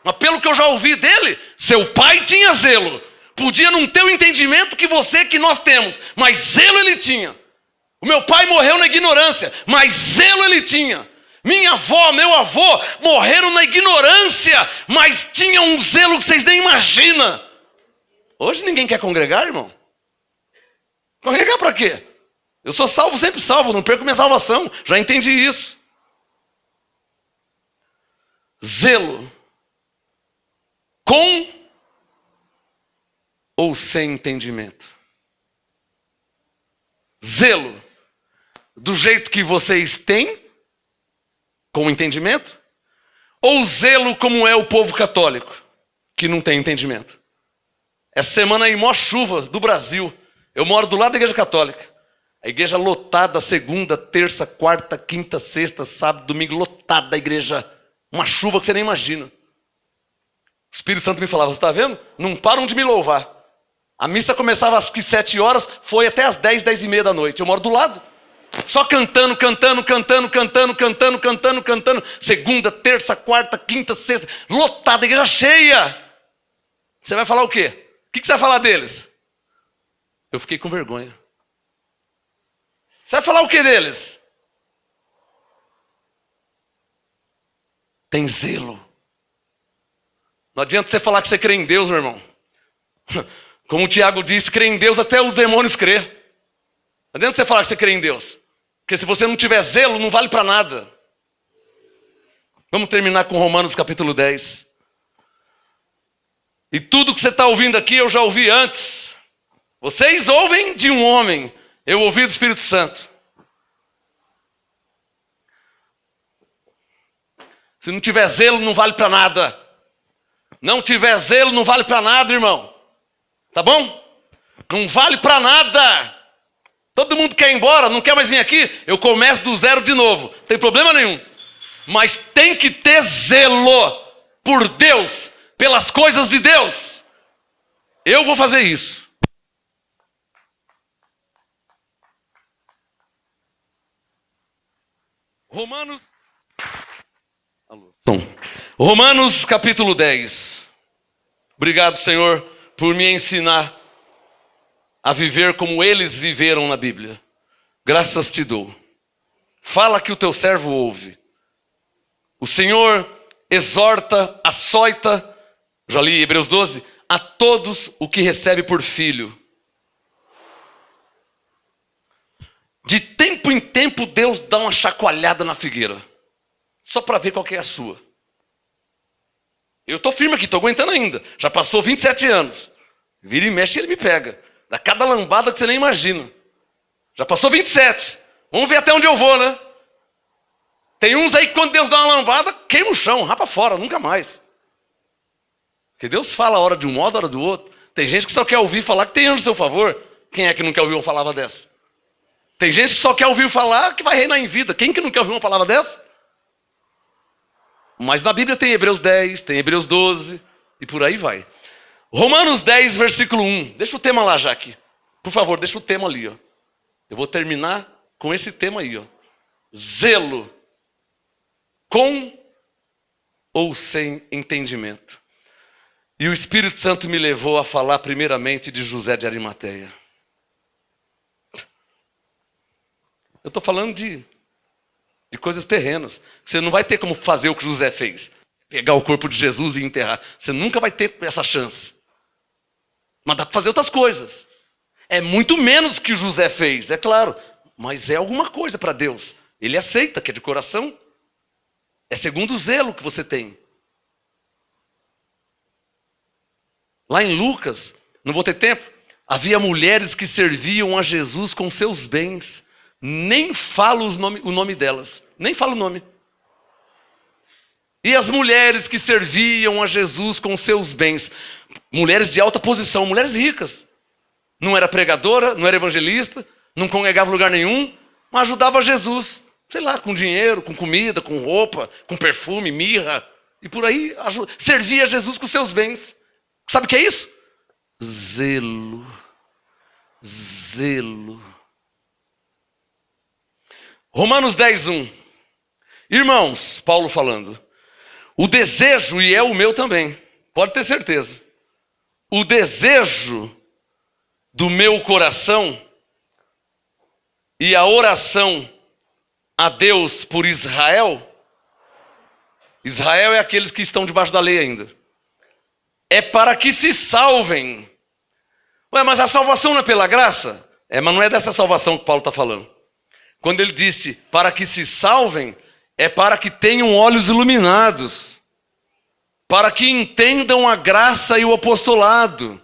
Mas pelo que eu já ouvi dele, seu pai tinha zelo. Podia não ter o entendimento que nós temos, mas zelo ele tinha. O meu pai morreu na ignorância, mas zelo ele tinha. Minha avó, meu avô morreram na ignorância, mas tinham um zelo que vocês nem imaginam. Hoje ninguém quer congregar, irmão. Congregar para quê? Eu sou salvo, sempre salvo, não perco minha salvação. Já entendi isso. Zelo. Com ou sem entendimento? Zelo. Do jeito que vocês têm, com entendimento? Ou zelo como é o povo católico, que não tem entendimento? Essa semana aí, maior chuva do Brasil. Eu moro do lado da igreja católica. A igreja lotada, segunda, terça, quarta, quinta, sexta, sábado, domingo, lotada a igreja. Uma chuva que você nem imagina. O Espírito Santo me falava, você está vendo? Não param de me louvar. A missa começava às 7 horas, foi até às 10, 10 e meia da noite. Eu moro do lado. Só cantando. Segunda, terça, quarta, quinta, sexta. Lotada, a igreja cheia. Você vai falar o quê? O que você vai falar deles? Eu fiquei com vergonha. Você vai falar o que deles? Tem zelo. Não adianta você falar que você crê em Deus, meu irmão. Como o Tiago disse, crê em Deus até os demônios crê. Não adianta você falar que você crê em Deus. Porque se você não tiver zelo, não vale para nada. Vamos terminar com Romanos capítulo 10. E tudo que você está ouvindo aqui, eu já ouvi antes. Vocês ouvem de um homem. Eu ouvi do Espírito Santo. Se não tiver zelo, não vale para nada. Não tiver zelo, não vale para nada, irmão. Tá bom? Não vale para nada. Todo mundo quer ir embora, não quer mais vir aqui? Eu começo do zero de novo. Não tem problema nenhum. Mas tem que ter zelo por Deus, pelas coisas de Deus. Eu vou fazer isso. Romanos capítulo 10. Obrigado, Senhor, por me ensinar a viver como eles viveram na Bíblia. Graças te dou. Fala que o teu servo ouve. O Senhor exorta, açoita, já li Hebreus 12, a todos o que recebe por filho. De tempo em tempo, Deus dá uma chacoalhada na figueira. Só para ver qual que é a sua. Eu estou firme aqui, estou aguentando ainda. Já passou 27 anos. Vira e mexe e ele me pega. Dá cada lambada que você nem imagina. Já passou 27. Vamos ver até onde eu vou, né? Tem uns aí que quando Deus dá uma lambada, queima o chão, rapa fora, nunca mais. Porque Deus fala a hora de um modo, a hora do outro. Tem gente que só quer ouvir falar que tem anjo a seu favor. Quem é que não quer ouvir uma palavra dessa? Tem gente que só quer ouvir falar que vai reinar em vida. Quem que não quer ouvir uma palavra dessa? Mas na Bíblia tem Hebreus 10, tem Hebreus 12 e por aí vai. Romanos 10, versículo 1. Deixa o tema lá, Jaque. Por favor, deixa o tema ali, ó. Eu vou terminar com esse tema aí, ó. Zelo. Com ou sem entendimento. E o Espírito Santo me levou a falar primeiramente de José de Arimateia. Eu estou falando de coisas terrenas. Você não vai ter como fazer o que José fez. Pegar o corpo de Jesus e enterrar. Você nunca vai ter essa chance. Mas dá para fazer outras coisas. É muito menos que José fez, é claro. Mas é alguma coisa para Deus. Ele aceita, que é de coração. É segundo o zelo que você tem. Lá em Lucas, não vou ter tempo, Havia mulheres que serviam a Jesus com seus bens. Nem falo o nome delas. Nem falo o nome. E as mulheres que serviam a Jesus com seus bens. Mulheres de alta posição, mulheres ricas. Não era pregadora, não era evangelista, não congregava em lugar nenhum, mas ajudava Jesus. Sei lá, com dinheiro, com comida, com roupa, com perfume, mirra. E por aí, servia a Jesus com seus bens. Sabe o que é isso? Zelo. Zelo. Romanos 10:1. Irmãos, Paulo falando, o desejo, e é o meu também, pode ter certeza, o desejo do meu coração e a oração a Deus por Israel, Israel é aqueles que estão debaixo da lei ainda, é para que se salvem. Ué, mas a salvação não é pela graça? Mas não é dessa salvação que Paulo está falando. Quando ele disse para que se salvem, é para que tenham olhos iluminados, para que entendam a graça e o apostolado,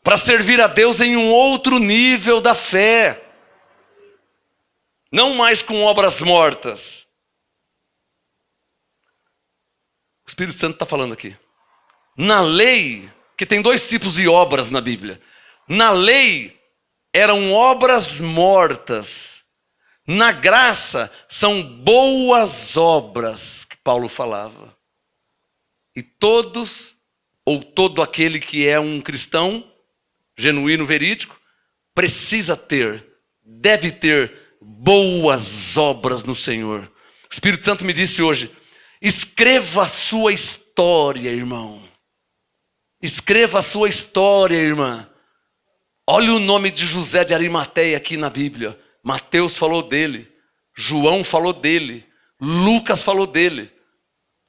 para servir a Deus em um outro nível da fé, não mais com obras mortas. O Espírito Santo está falando aqui. Na lei, que tem 2 tipos de obras na Bíblia. Na lei, eram obras mortas. Na graça, são boas obras que Paulo falava. E todos, ou todo aquele que é um cristão, genuíno, verídico, precisa ter, deve ter boas obras no Senhor. O Espírito Santo me disse hoje, escreva a sua história, irmão. Escreva a sua história, irmã. Olha o nome de José de Arimateia aqui na Bíblia. Mateus falou dele, João falou dele, Lucas falou dele.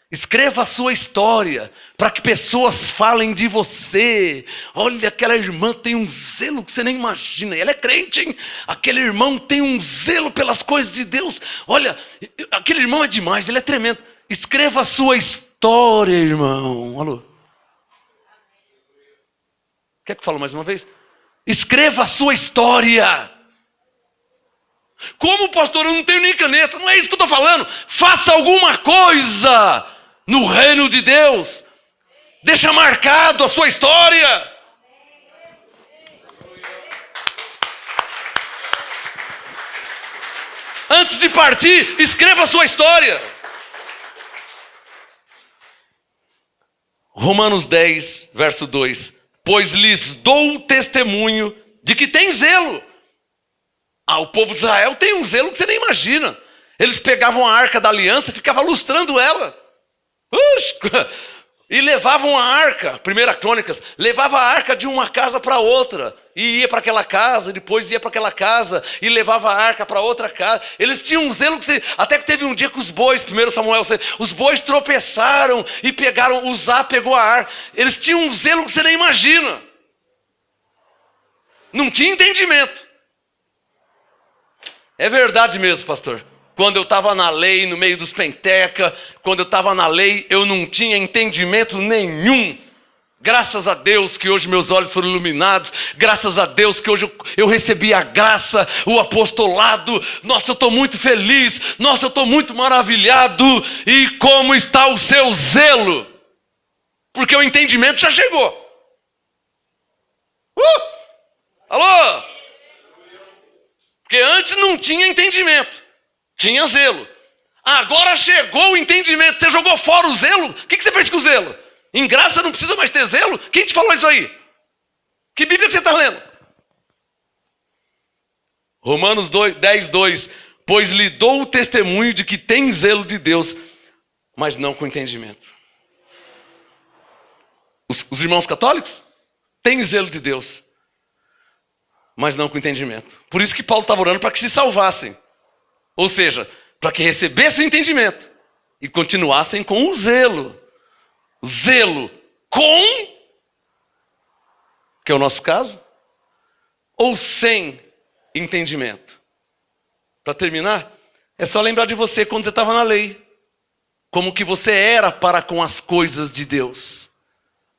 Escreva a sua história, para que pessoas falem de você. Olha, aquela irmã tem um zelo que você nem imagina. Ela é crente, hein? Aquele irmão tem um zelo pelas coisas de Deus. Olha, aquele irmão é demais, ele é tremendo. Escreva a sua história, irmão. Alô? Quer que eu fale mais uma vez? Escreva a sua história. Como, pastor, eu não tenho nem caneta? Não é isso que eu estou falando. Faça alguma coisa no reino de Deus. Deixa marcado a sua história. Antes de partir, escreva a sua história. Romanos 10, verso 2. Pois lhes dou testemunho de que tem zelo. O povo de Israel tem um zelo que você nem imagina. Eles pegavam a arca da aliança e ficavam lustrando ela. E levavam a arca, 1 Crônicas, levava a arca de uma casa para outra. E ia para aquela casa, depois ia para aquela casa, e levava a arca para outra casa. Eles tinham um zelo que até que teve um dia que os bois, 1 Samuel, os bois tropeçaram e pegaram, Uzá pegou a arca. Eles tinham um zelo que você nem imagina. Não tinha entendimento. É verdade mesmo, pastor. Quando eu estava na lei, no meio dos penteca, quando eu estava na lei, eu não tinha entendimento nenhum. Graças a Deus que hoje meus olhos foram iluminados. Graças a Deus que hoje eu recebi a graça, o apostolado. Nossa, eu estou muito feliz. Nossa, eu estou muito maravilhado. E como está o seu zelo? Porque o entendimento já chegou. Alô? Porque antes não tinha entendimento. Tinha zelo. Agora chegou o entendimento. Você jogou fora o zelo? O que você fez com o zelo? Em graça não precisa mais ter zelo? Quem te falou isso aí? Que Bíblia que você está lendo? Romanos 10, 2. Pois lhe dou o testemunho de que tem zelo de Deus, mas não com entendimento. Os irmãos católicos têm zelo de Deus, mas não com entendimento. Por isso que Paulo estava orando para que se salvassem. Ou seja, para que recebessem o entendimento e continuassem com o zelo. Zelo com, que é o nosso caso, ou sem entendimento. Para terminar, é só lembrar de você quando você estava na lei. Como que você era para com as coisas de Deus.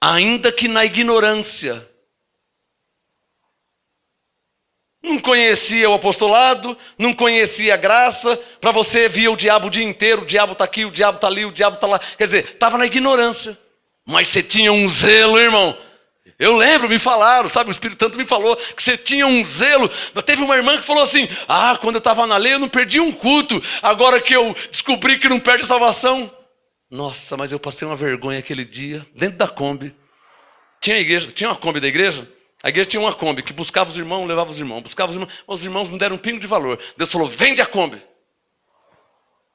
Ainda que na ignorância. Não conhecia o apostolado, não conhecia a graça. Para você via o diabo o dia inteiro, o diabo está aqui, o diabo está ali, o diabo está lá. Quer dizer, estava na ignorância. Mas você tinha um zelo, irmão. Eu lembro, me falaram, sabe, o Espírito Santo me falou que você tinha um zelo. Mas teve uma irmã que falou assim, quando eu estava na lei eu não perdi um culto. Agora que eu descobri que não perde a salvação. Nossa, mas eu passei uma vergonha aquele dia, dentro da Kombi. Tinha uma Kombi da igreja? A igreja tinha uma Kombi que buscava os irmãos, levava os irmãos. Buscava os irmãos, mas os irmãos não deram um pingo de valor. Deus falou, vende a Kombi.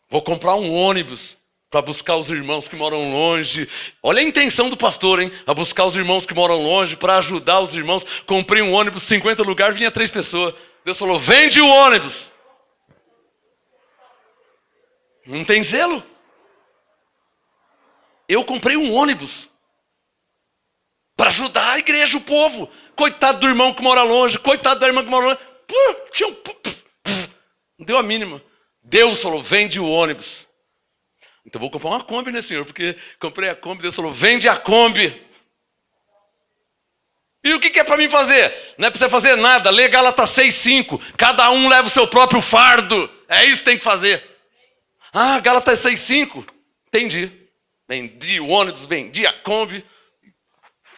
Vou comprar um ônibus para buscar os irmãos que moram longe. Olha a intenção do pastor, hein? A buscar os irmãos que moram longe, para ajudar os irmãos. Comprei um ônibus, 50 lugares, vinha 3 pessoas. Deus falou, vende o ônibus. Não tem zelo? Eu comprei um ônibus para ajudar a igreja, o povo. Coitado do irmão que mora longe, coitado da irmã que mora longe. Não deu a mínima. Deus falou, vende o ônibus. Então vou comprar uma Kombi, né, Senhor? Porque comprei a Kombi, Deus falou, vende a Kombi. E o que é para mim fazer? Não é para você fazer nada. Lê Gálatas 6:5. Cada um leva o seu próprio fardo. É isso que tem que fazer. Gálatas 6:5. Entendi. Vendi o ônibus, vendi a Kombi.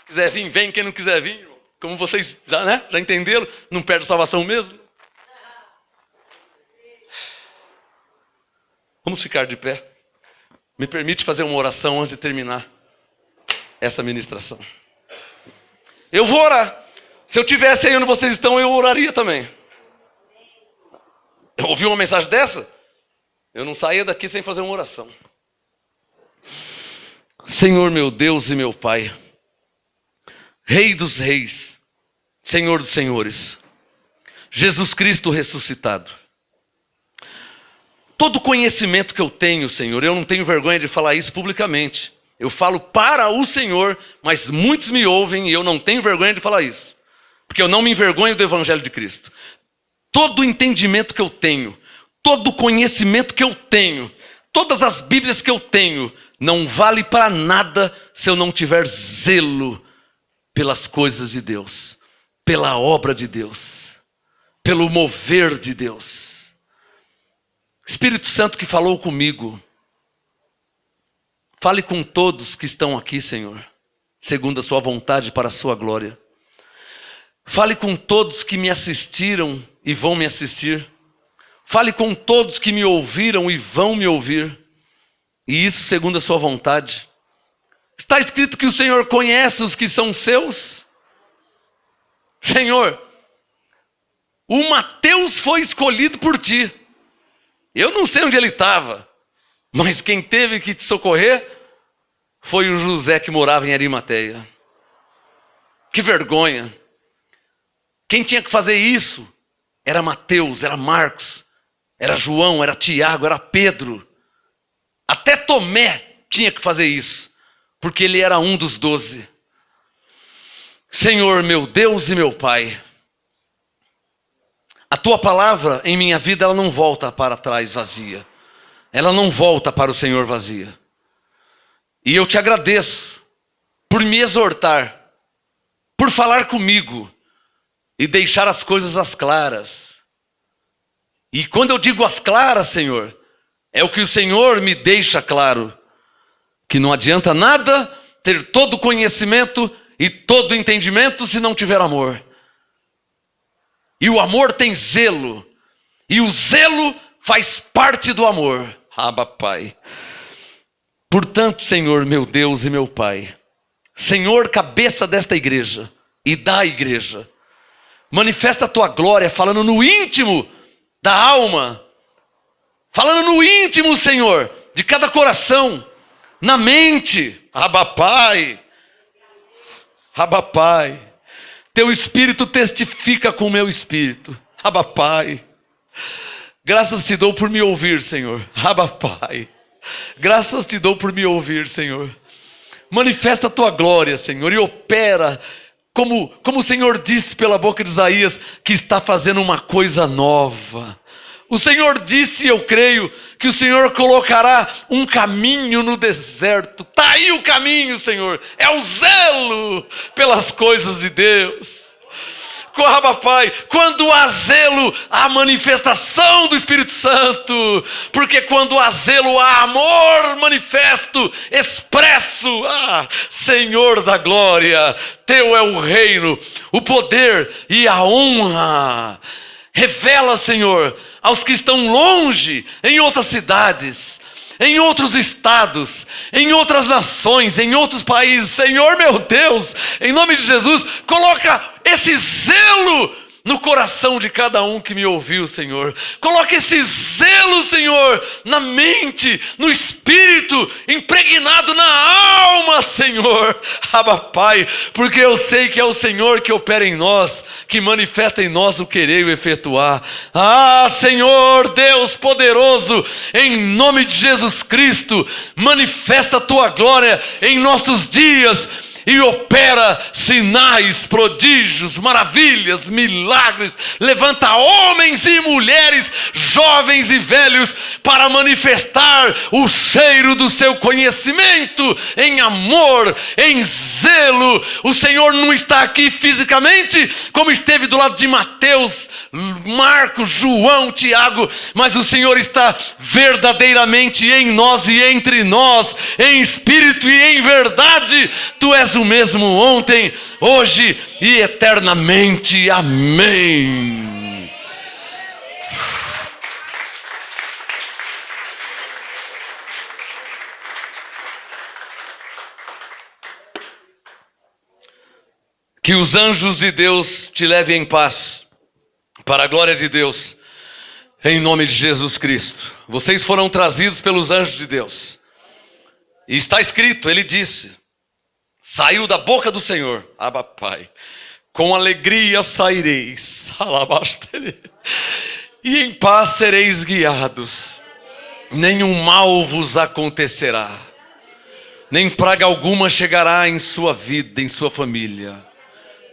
Quiser vir, vem. Quem não quiser vir, como vocês já entenderam, não perde a salvação mesmo. Vamos ficar de pé. Me permite fazer uma oração antes de terminar essa ministração. Eu vou orar. Se eu tivesse aí onde vocês estão, eu oraria também. Eu ouvi uma mensagem dessa, eu não saía daqui sem fazer uma oração. Senhor meu Deus e meu Pai, Rei dos reis, Senhor dos senhores, Jesus Cristo ressuscitado. Todo conhecimento que eu tenho, Senhor, eu não tenho vergonha de falar isso publicamente. Eu falo para o Senhor, mas muitos me ouvem e eu não tenho vergonha de falar isso. Porque eu não me envergonho do Evangelho de Cristo. Todo o entendimento que eu tenho, todo o conhecimento que eu tenho, todas as Bíblias que eu tenho, não vale para nada se eu não tiver zelo pelas coisas de Deus, pela obra de Deus, pelo mover de Deus. Espírito Santo que falou comigo, fale com todos que estão aqui, Senhor, segundo a sua vontade para a sua glória. Fale com todos que me assistiram e vão me assistir. Fale com todos que me ouviram e vão me ouvir. E isso segundo a sua vontade. Está escrito que o Senhor conhece os que são seus. Senhor, o Mateus foi escolhido por ti. Eu não sei onde ele estava, mas quem teve que te socorrer foi o José que morava em Arimateia. Que vergonha. Quem tinha que fazer isso era Mateus, era Marcos, era João, era Tiago, era Pedro. Até Tomé tinha que fazer isso, porque ele era um dos 12. Senhor, meu Deus e meu Pai, a tua palavra em minha vida, ela não volta para trás vazia. Ela não volta para o Senhor vazia. E eu te agradeço por me exortar, por falar comigo e deixar as coisas às claras. E quando eu digo às claras, Senhor, é o que o Senhor me deixa claro, que não adianta nada ter todo o conhecimento e todo o entendimento se não tiver amor. E o amor tem zelo. E o zelo faz parte do amor. Abba, Pai. Portanto, Senhor, meu Deus e meu Pai, Senhor, cabeça desta igreja e da igreja, manifesta a tua glória falando no íntimo da alma. Falando no íntimo, Senhor, de cada coração, na mente. Abba, Pai. Abba, Pai. Teu Espírito testifica com o meu Espírito. Abba, Pai. Graças te dou por me ouvir, Senhor. Abba, Pai. Graças te dou por me ouvir, Senhor. Manifesta a tua glória, Senhor, e opera, como o Senhor disse pela boca de Isaías, que está fazendo uma coisa nova. O Senhor disse, eu creio, que o Senhor colocará um caminho no deserto. Está aí o caminho, Senhor. É o zelo pelas coisas de Deus. Pai, quando há zelo, há manifestação do Espírito Santo, porque quando há zelo, há amor manifesto, expresso. Senhor da glória, teu é o reino, o poder e a honra. Revela, Senhor, aos que estão longe, em outras cidades, em outros estados, em outras nações, em outros países. Senhor meu Deus, em nome de Jesus, coloca esse zelo no coração de cada um que me ouviu, Senhor. Coloca esse zelo, Senhor, na mente, no espírito, impregnado na alma, Senhor. Pai, porque eu sei que é o Senhor que opera em nós, que manifesta em nós o querer e o efetuar. Senhor Deus poderoso, em nome de Jesus Cristo, manifesta a tua glória em nossos dias e opera sinais, prodígios, maravilhas, milagres. Levanta homens e mulheres, jovens e velhos, para manifestar o cheiro do seu conhecimento, em amor, em zelo. O Senhor não está aqui fisicamente, como esteve do lado de Mateus, Marcos, João, Tiago, mas o Senhor está verdadeiramente em nós e entre nós, em espírito e em verdade. Tu és o mesmo ontem, hoje e eternamente. Amém. Que os anjos de Deus te levem em paz, para a glória de Deus, em nome de Jesus Cristo. Vocês foram trazidos pelos anjos de Deus, e está escrito, ele disse, saiu da boca do Senhor, Pai, com alegria saireis, e em paz sereis guiados, nenhum mal vos acontecerá, nem praga alguma chegará em sua vida, em sua família.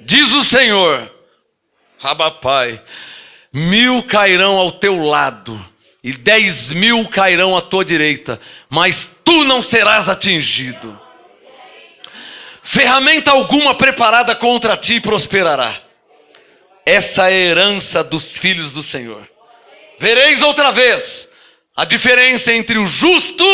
Diz o Senhor, Pai, 1000 cairão ao teu lado, e 10.000 cairão à tua direita, mas tu não serás atingido. Ferramenta alguma preparada contra ti prosperará. Essa é a herança dos filhos do Senhor. Vereis outra vez a diferença entre o justo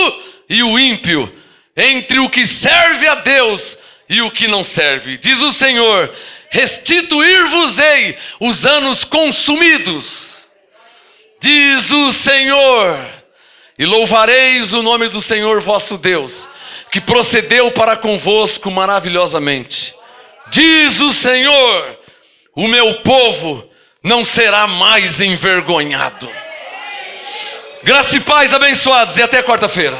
e o ímpio, entre o que serve a Deus e o que não serve. Diz o Senhor, restituir-vos-ei os anos consumidos. Diz o Senhor, e louvareis o nome do Senhor vosso Deus, que procedeu para convosco maravilhosamente. Diz o Senhor, o meu povo não será mais envergonhado. Graça e paz, abençoados, e até quarta-feira.